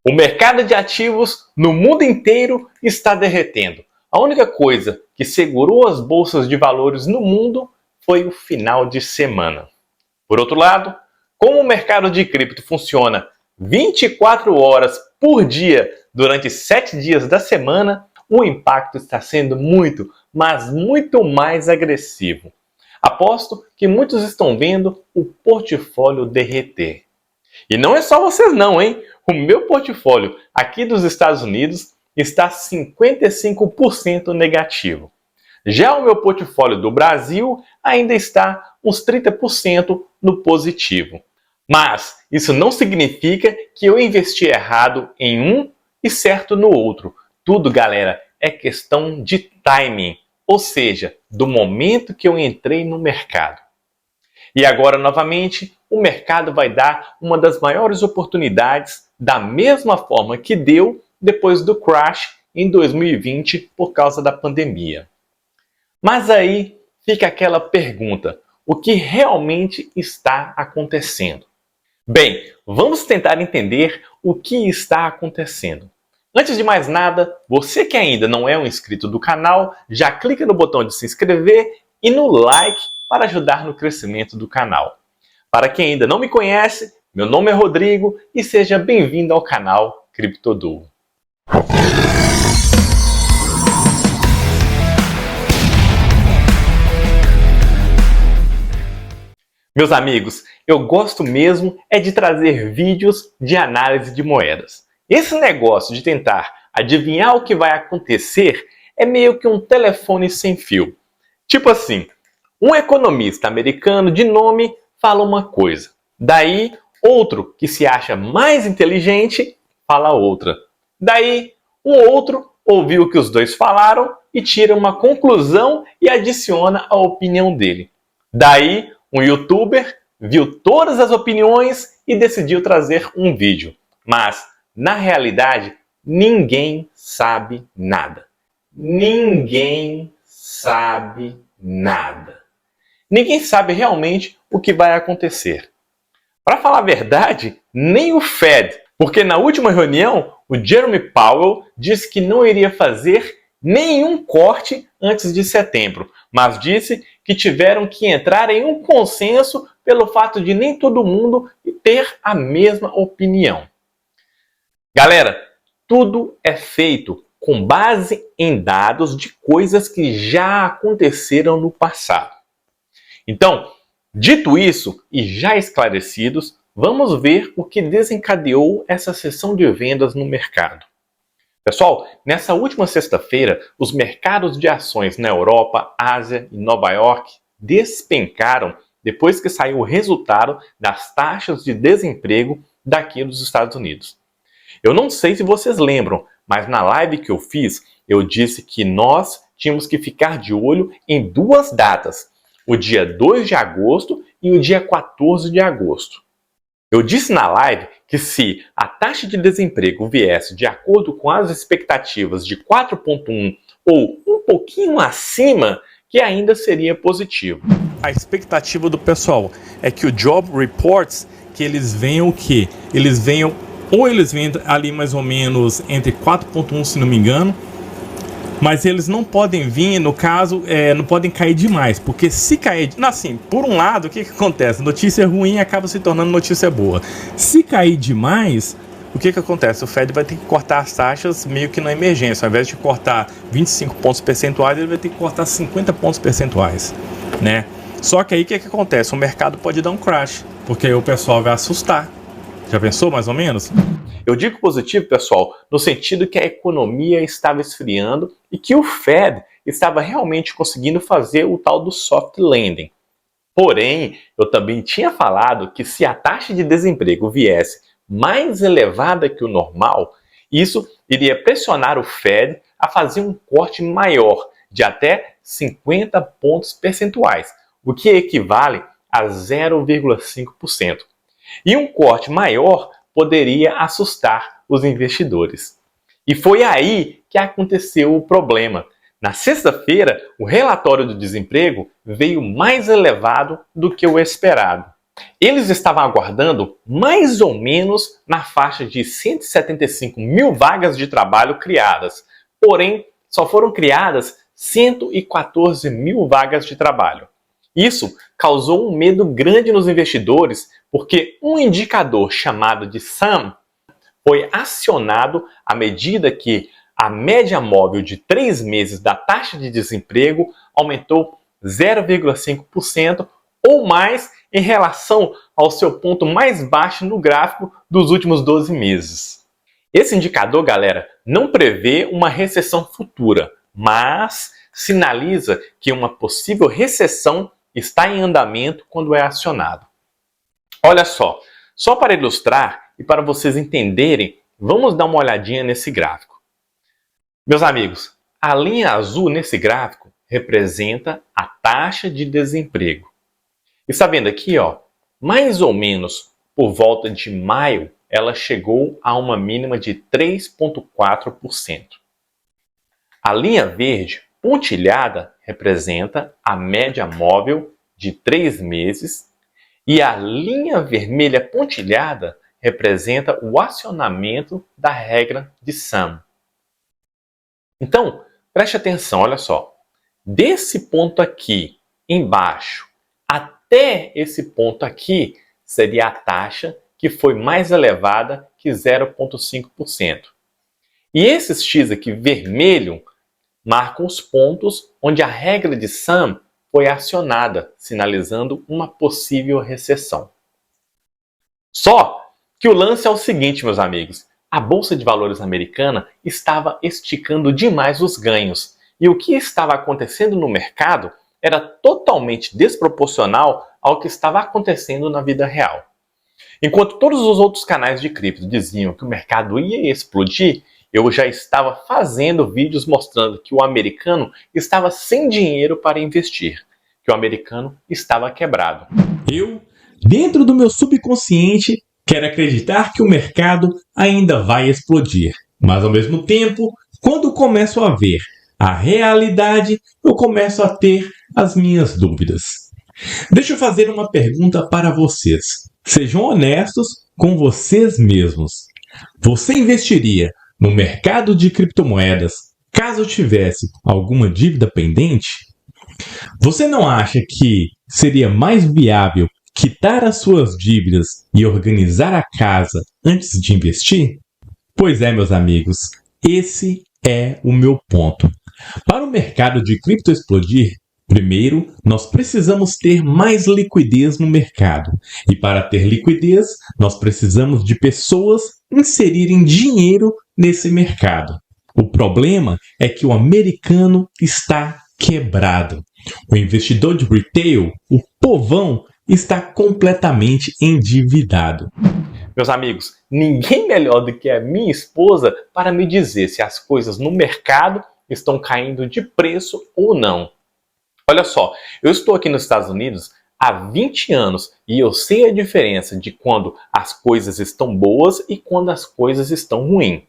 O mercado de ativos no mundo inteiro está derretendo. A única coisa que segurou as bolsas de valores no mundo foi o final de semana. Por outro lado, como o mercado de cripto funciona 24 horas por dia durante 7 dias da semana, o impacto está sendo muito, mas muito mais agressivo. Aposto que muitos estão vendo o portfólio derreter. E não é só vocês não, hein? O meu portfólio aqui dos Estados Unidos está 55% negativo. Já o meu portfólio do Brasil ainda está uns 30% no positivo. Mas isso não significa que eu investi errado em um e certo no outro. Tudo, galera, é questão de timing, ou seja, do momento que eu entrei no mercado. E agora, novamente, o mercado vai dar uma das maiores oportunidades da mesma forma que deu depois do crash em 2020 por causa da pandemia. Mas aí fica aquela pergunta: o que realmente está acontecendo? Bem, vamos tentar entender o que está acontecendo. Antes de mais nada, você que ainda não é um inscrito do canal, já clica no botão de se inscrever e no like para ajudar no crescimento do canal. Para quem ainda não me conhece, meu nome é Rodrigo e seja bem-vindo ao canal CryptoDuo. Meus amigos, eu gosto mesmo é de trazer vídeos de análise de moedas. Esse negócio de tentar adivinhar o que vai acontecer é meio que um telefone sem fio. Tipo assim, um economista americano de nome fala uma coisa, daí outro que se acha mais inteligente fala outra. Daí um outro ouviu o que os dois falaram e tira uma conclusão e adiciona a opinião dele. Daí um youtuber viu todas as opiniões e decidiu trazer um vídeo. Mas, na realidade, ninguém sabe nada. Ninguém sabe nada. Ninguém sabe realmente o que vai acontecer. Para falar a verdade, nem o Fed, porque na última reunião o Jerome Powell disse que não iria fazer nenhum corte antes de setembro, mas disse que tiveram que entrar em um consenso pelo fato de nem todo mundo ter a mesma opinião. Galera, tudo é feito com base em dados de coisas que já aconteceram no passado. Então, dito isso e já esclarecidos, vamos ver o que desencadeou essa sessão de vendas no mercado. Pessoal, nessa última sexta-feira, os mercados de ações na Europa, Ásia e Nova York despencaram depois que saiu o resultado das taxas de desemprego daqui dos Estados Unidos. Eu não sei se vocês lembram, mas na live que eu fiz, eu disse que nós tínhamos que ficar de olho em duas datas, o dia 2 de agosto e o dia 14 de agosto. Eu disse na live que se a taxa de desemprego viesse de acordo com as expectativas de 4,1 ou um pouquinho acima, que ainda seria positivo. A expectativa do pessoal é que o Job Reports, que eles venham o quê? Eles venham ali mais ou menos entre 4,1, se não me engano, mas eles não podem vir, no caso, não podem cair demais, porque se cair, assim, por um lado, o que acontece? Notícia ruim acaba se tornando notícia boa. Se cair demais, o que acontece? O Fed vai ter que cortar as taxas meio que na emergência. Ao invés de cortar 25 pontos percentuais, ele vai ter que cortar 50 pontos percentuais, né? Só que aí o que acontece? O mercado pode dar um crash, porque aí o pessoal vai assustar. Já pensou mais ou menos? Eu digo positivo, pessoal, no sentido que a economia estava esfriando e que o Fed estava realmente conseguindo fazer o tal do soft landing. Porém, eu também tinha falado que se a taxa de desemprego viesse mais elevada que o normal, isso iria pressionar o Fed a fazer um corte maior, de até 50 pontos percentuais, o que equivale a 0,5%. E um corte maior poderia assustar os investidores. E foi aí que aconteceu o problema. Na sexta-feira, o relatório do desemprego veio mais elevado do que o esperado. Eles estavam aguardando mais ou menos na faixa de 175 mil vagas de trabalho criadas, porém só foram criadas 114 mil vagas de trabalho. Isso causou um medo grande nos investidores, porque um indicador chamado de SAM foi acionado à medida que a média móvel de 3 meses da taxa de desemprego aumentou 0,5% ou mais em relação ao seu ponto mais baixo no gráfico dos últimos 12 meses. Esse indicador, galera, não prevê uma recessão futura, mas sinaliza que uma possível recessão está em andamento quando é acionado. Olha só para ilustrar e para vocês entenderem, vamos dar uma olhadinha nesse gráfico. Meus amigos, a linha azul nesse gráfico representa a taxa de desemprego. Está vendo aqui, ó, mais ou menos por volta de maio, ela chegou a uma mínima de 3,4%. A linha verde pontilhada representa a média móvel de 3 meses e a linha vermelha pontilhada representa o acionamento da regra de SAM. Então, preste atenção, olha só. Desse ponto aqui embaixo até esse ponto aqui seria a taxa que foi mais elevada que 0,5%. E esses X aqui vermelho marcam os pontos onde a regra de SAM foi acionada, sinalizando uma possível recessão. Só que o lance é o seguinte, meus amigos. A Bolsa de Valores americana estava esticando demais os ganhos. E o que estava acontecendo no mercado era totalmente desproporcional ao que estava acontecendo na vida real. Enquanto todos os outros canais de cripto diziam que o mercado ia explodir, eu já estava fazendo vídeos mostrando que o americano estava sem dinheiro para investir, que o americano estava quebrado. Eu, dentro do meu subconsciente, quero acreditar que o mercado ainda vai explodir. Mas ao mesmo tempo, quando começo a ver a realidade, eu começo a ter as minhas dúvidas. Deixa eu fazer uma pergunta para vocês. Sejam honestos com vocês mesmos. Você investiria no mercado de criptomoedas caso tivesse alguma dívida pendente? Você não acha que seria mais viável quitar as suas dívidas e organizar a casa antes de investir? Pois é, meus amigos, esse é o meu ponto. Para o mercado de cripto explodir, primeiro, nós precisamos ter mais liquidez no mercado. E para ter liquidez, nós precisamos de pessoas inserirem dinheiro nesse mercado. O problema é que o americano está quebrado. O investidor de retail, o povão, está completamente endividado. Meus amigos, ninguém melhor do que a minha esposa para me dizer se as coisas no mercado estão caindo de preço ou não. Olha só, eu estou aqui nos Estados Unidos há 20 anos e eu sei a diferença de quando as coisas estão boas e quando as coisas estão ruins.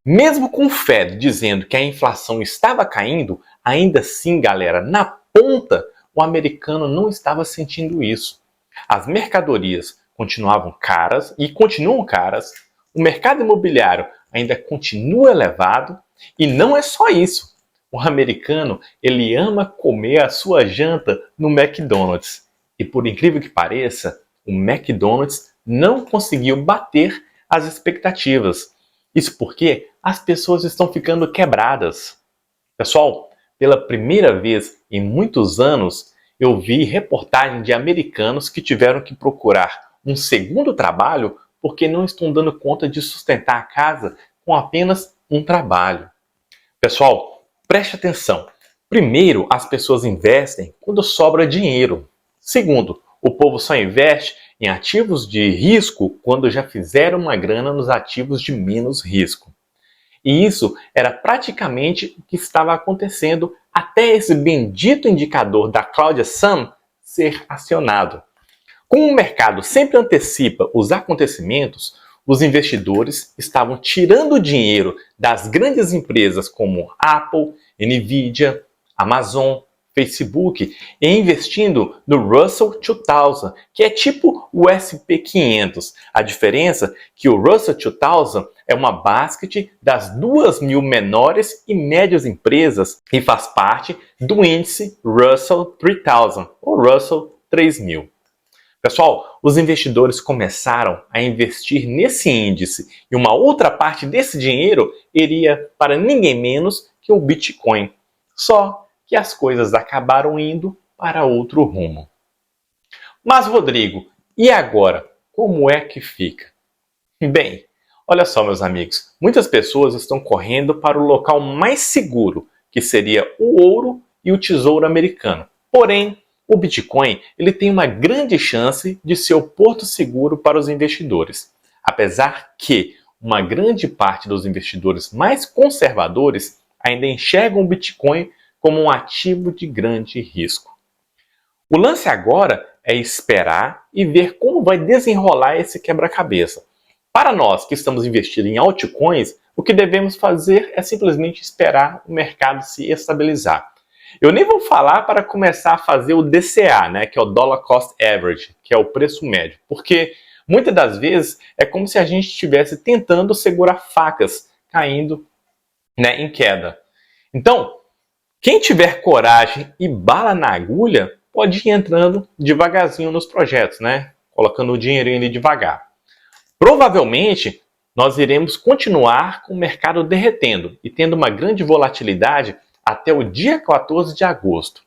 Mesmo com o Fed dizendo que a inflação estava caindo, ainda assim, galera, na ponta, o americano não estava sentindo isso. As mercadorias continuavam caras e continuam caras, o mercado imobiliário ainda continua elevado e não é só isso. O americano, ele ama comer a sua janta no McDonald's. E por incrível que pareça, o McDonald's não conseguiu bater as expectativas. Isso porque as pessoas estão ficando quebradas. Pessoal, pela primeira vez em muitos anos, eu vi reportagem de americanos que tiveram que procurar um segundo trabalho porque não estão dando conta de sustentar a casa com apenas um trabalho. Pessoal, preste atenção. Primeiro, as pessoas investem quando sobra dinheiro. Segundo, o povo só investe em ativos de risco quando já fizeram uma grana nos ativos de menos risco. E isso era praticamente o que estava acontecendo até esse bendito indicador da Cláudia Sam ser acionado. Como o mercado sempre antecipa os acontecimentos, os investidores estavam tirando dinheiro das grandes empresas como Apple, Nvidia, Amazon, Facebook e investindo no Russell 2000, que é tipo o SP500. A diferença é que o Russell 2000 é uma basket das 2.000 menores e médias empresas e faz parte do índice Russell 3000, ou Russell 3000. Pessoal, os investidores começaram a investir nesse índice e uma outra parte desse dinheiro iria para ninguém menos que o Bitcoin. Só que as coisas acabaram indo para outro rumo. Mas, Rodrigo, e agora? Como é que fica? Bem, olha só, meus amigos, muitas pessoas estão correndo para o local mais seguro, que seria o ouro e o tesouro americano. Porém, o Bitcoin ele tem uma grande chance de ser o porto seguro para os investidores. Apesar que uma grande parte dos investidores mais conservadores ainda enxergam o Bitcoin como um ativo de grande risco. O lance agora é esperar e ver como vai desenrolar esse quebra-cabeça. Para nós que estamos investindo em altcoins, o que devemos fazer é simplesmente esperar o mercado se estabilizar. Eu nem vou falar para começar a fazer o DCA, que é o Dollar Cost Average, que é o preço médio, porque muitas das vezes é como se a gente estivesse tentando segurar facas caindo em queda. Então, quem tiver coragem e bala na agulha pode ir entrando devagarzinho nos projetos, colocando o dinheirinho ali devagar. Provavelmente, nós iremos continuar com o mercado derretendo e tendo uma grande volatilidade até o dia 14 de agosto.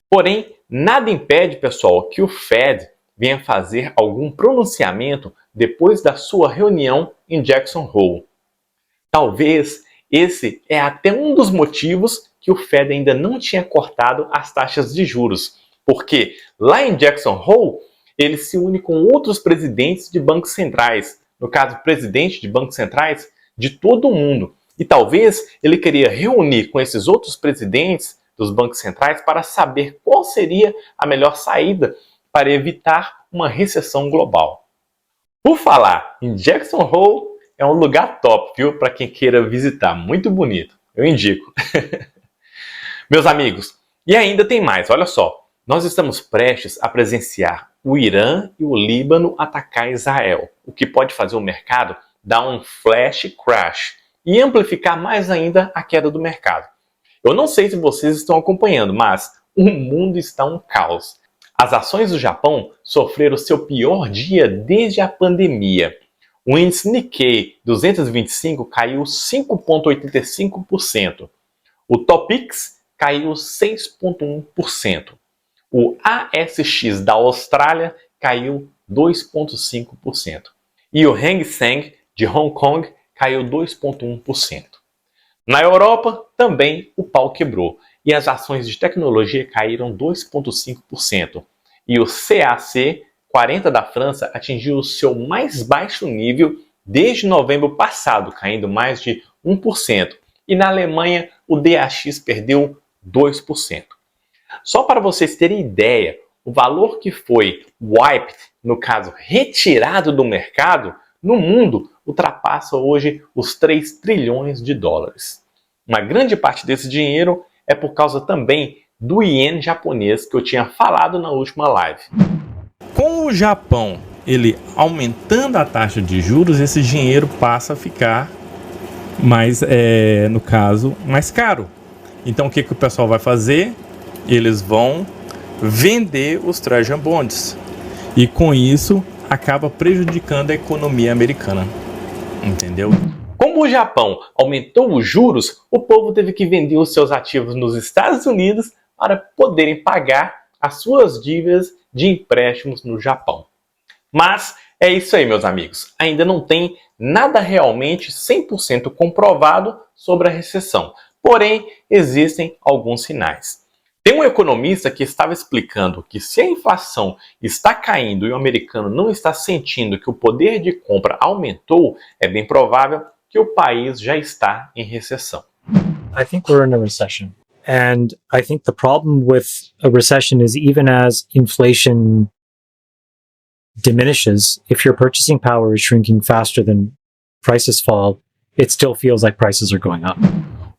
Porém, nada impede, pessoal, que o Fed venha fazer algum pronunciamento depois da sua reunião em Jackson Hole. Talvez esse é até um dos motivos que o Fed ainda não tinha cortado as taxas de juros, porque lá em Jackson Hole ele se une com outros presidentes de bancos centrais, no caso, presidente de bancos centrais de todo o mundo. E talvez ele queria reunir com esses outros presidentes dos bancos centrais para saber qual seria a melhor saída para evitar uma recessão global. Por falar em Jackson Hole, é um lugar top, viu? Para quem queira visitar, muito bonito. Eu indico. Meus amigos, e ainda tem mais, olha só. Nós estamos prestes a presenciar o Irã e o Líbano atacar Israel, o que pode fazer o mercado dar um flash crash e amplificar mais ainda a queda do mercado. Eu não sei se vocês estão acompanhando, mas o mundo está um caos. As ações do Japão sofreram seu pior dia desde a pandemia. O índice Nikkei 225 caiu 5,85%. O Topix caiu 6,1%. O ASX da Austrália caiu 2,5%. E o Hang Seng de Hong Kong caiu 2,1%. Na Europa, também o pau quebrou e as ações de tecnologia caíram 2,5%. E o CAC 40 da França atingiu o seu mais baixo nível desde novembro passado, caindo mais de 1%. E na Alemanha, o DAX perdeu 2%. Só para vocês terem ideia, o valor que foi wiped, no caso retirado do mercado, no mundo ultrapassa hoje os 3 trilhões de dólares. Uma grande parte desse dinheiro é por causa também do iene japonês que eu tinha falado na última live. Com o Japão ele aumentando a taxa de juros, esse dinheiro passa a ficar mais, no caso, mais caro. Então o que o pessoal vai fazer? Eles vão vender os Treasury Bonds e com isso acaba prejudicando a economia americana, entendeu? Como o Japão aumentou os juros, o povo teve que vender os seus ativos nos Estados Unidos para poderem pagar as suas dívidas de empréstimos no Japão. Mas é isso aí, meus amigos. Ainda não tem nada realmente 100% comprovado sobre a recessão. Porém, existem alguns sinais. Tem um economista que estava explicando que se a inflação está caindo e o americano não está sentindo que o poder de compra aumentou, é bem provável que o país já está em recessão. I think we're in a recession. And I think the problem with a recession is even as inflation diminishes, if your purchasing power is shrinking faster than prices fall, it still feels like prices are going up.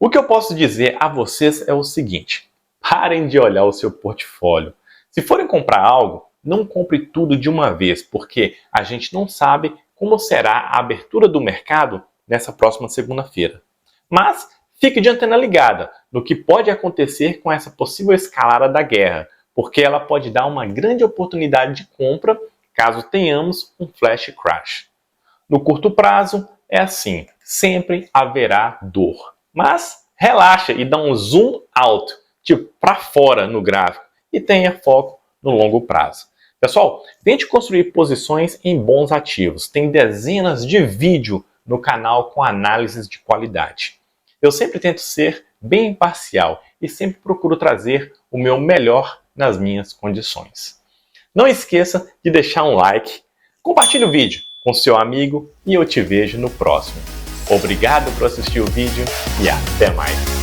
O que eu posso dizer a vocês é o seguinte. Parem de olhar o seu portfólio. Se forem comprar algo, não compre tudo de uma vez, porque a gente não sabe como será a abertura do mercado nessa próxima segunda-feira. Mas fique de antena ligada no que pode acontecer com essa possível escalada da guerra, porque ela pode dar uma grande oportunidade de compra caso tenhamos um flash crash. No curto prazo, é assim, sempre haverá dor. Mas relaxa e dá um zoom out, tipo para fora no gráfico, e tenha foco no longo prazo. Pessoal, tente construir posições em bons ativos. Tem dezenas de vídeos no canal com análises de qualidade. Eu sempre tento ser bem imparcial e sempre procuro trazer o meu melhor nas minhas condições. Não esqueça de deixar um like, compartilhe o vídeo com seu amigo e eu te vejo no próximo. Obrigado por assistir o vídeo e até mais!